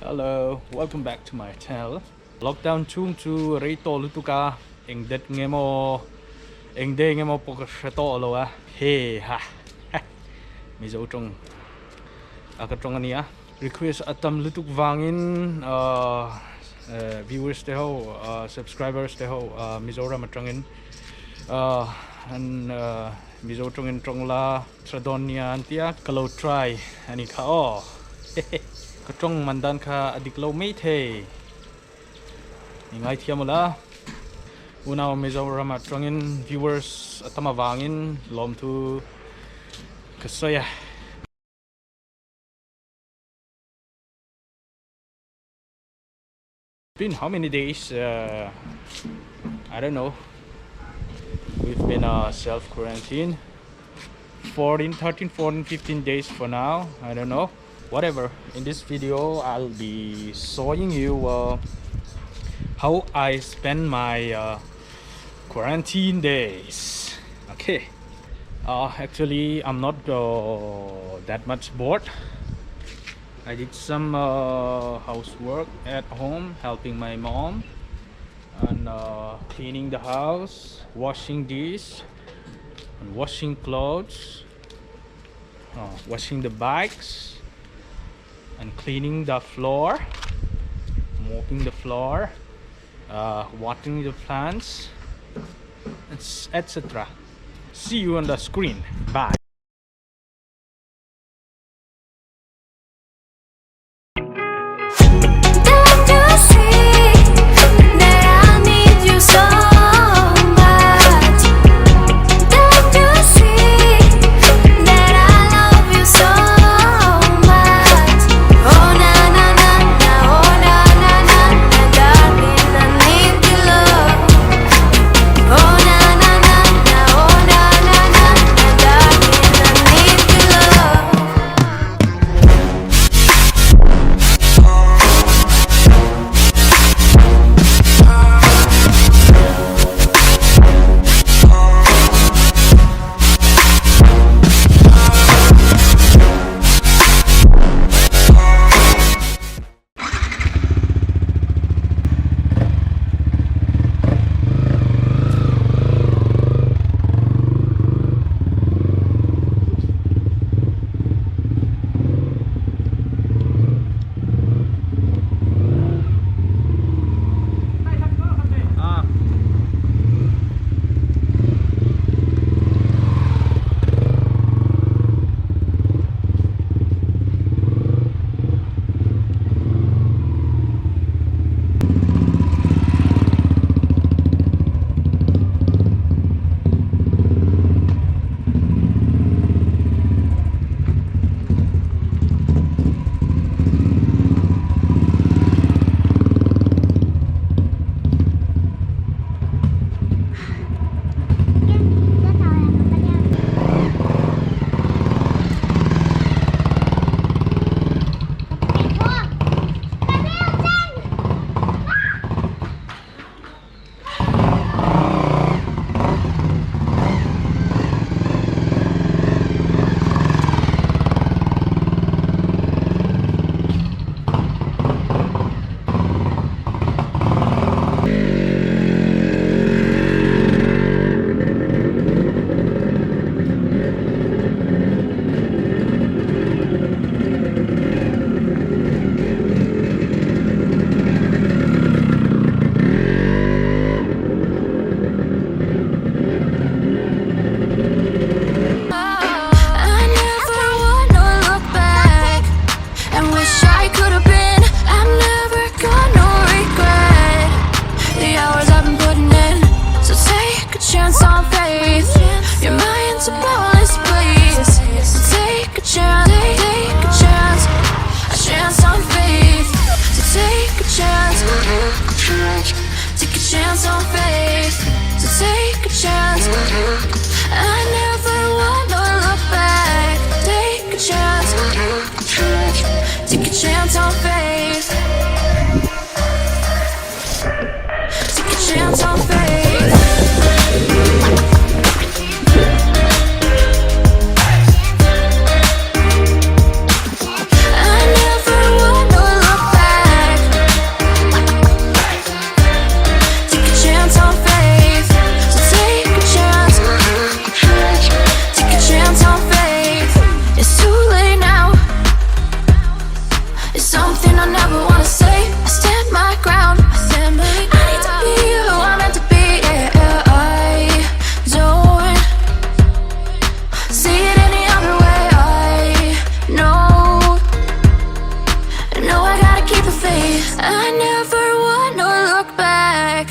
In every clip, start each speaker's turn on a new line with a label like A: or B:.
A: Hello, welcome back to my channel. Lockdown chung chu reito lutuka eng det ngemo eng de ngemo pokasato lo a he ha Mizo trong akatrong ania request atam lutuk wangin viewers te ho subscribers te ho Mizoram atrangin and Mizo trongin trong la tradonia antia kalau try ani ka o Katrong mandan ka adiklo mate ingai thiamula una Mizoram atrangin viewers atamawangin lom tu kasaya been how many days I don't know. We've been self-quarantine 13, 14, 15 days for now. I don't know. Whatever. In this video, I'll be showing you how I spend my quarantine days. Okay. Actually, I'm not that much bored. I did some housework at home, helping my mom, and cleaning the house, washing dishes, and washing clothes, washing the bikes, and cleaning the floor, mopping the floor, watering the plants, etc. See you on the screen. Bye.
B: I never wanna look back. It's something I never wanna say. I stand my ground. I need to be who I'm meant to be. Yeah, I don't see it any other way. I gotta keep the faith. I never want to look back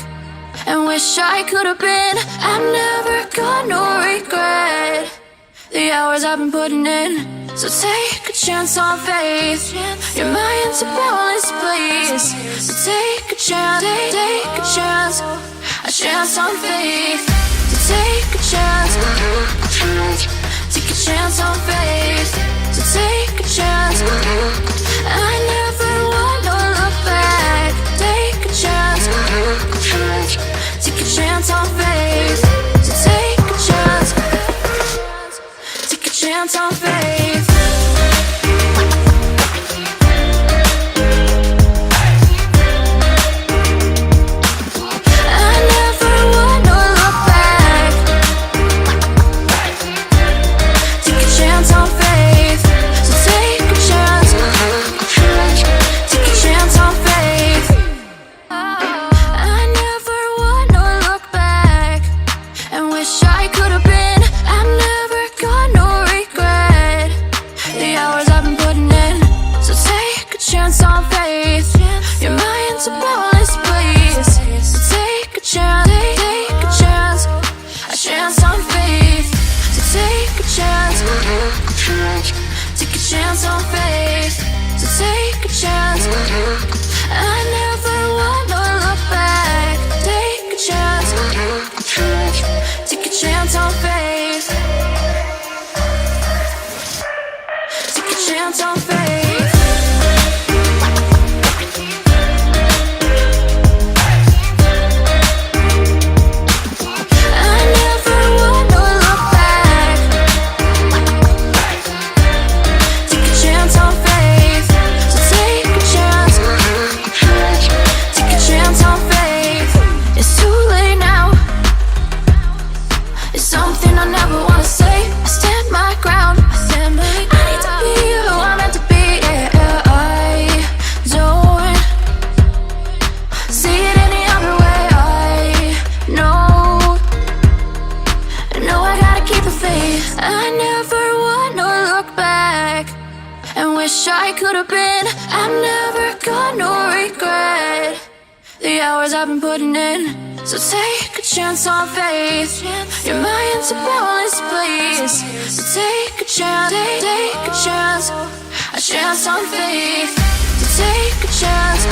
B: and wish I could have been. I've never got no regret the hours I've been putting in. So take a chance on faith. Your mind's a boundless place. So take a chance, take a chance, a chance on faith. So take a chance, take a chance on faith. So take a chance. I never want to look back. Take a chance, take a chance on faith. So take a chance, take a chance on faith. I never want to look back. Take a chance on faith. So take a chance, take a chance on faith. I never want to look back and wish I could have been. I've never got no regret the hours I've been putting in. So take a chance on faith. Your mind's a boundless place. So take a chance, take a chance, a chance on faith. So take a chance, take a chance on faith. So take a chance. I never want to look back. Take a chance, take a chance on faith. Take a chance on faith. I never want to look back. Take a chance on faith. So take a chance, take a chance on faith. It's too late now. It's something I never wanna say. I stand my ground. I need to be who I'm meant to be. Yeah, I don't see it any other way. I gotta keep the faith. I never want to look back and wish I could have been. I've never got no regret the hours I've been putting in. So take a chance on faith. Your mind's a boundless place. So take a chance, take a chance, a chance on faith. So take a chance,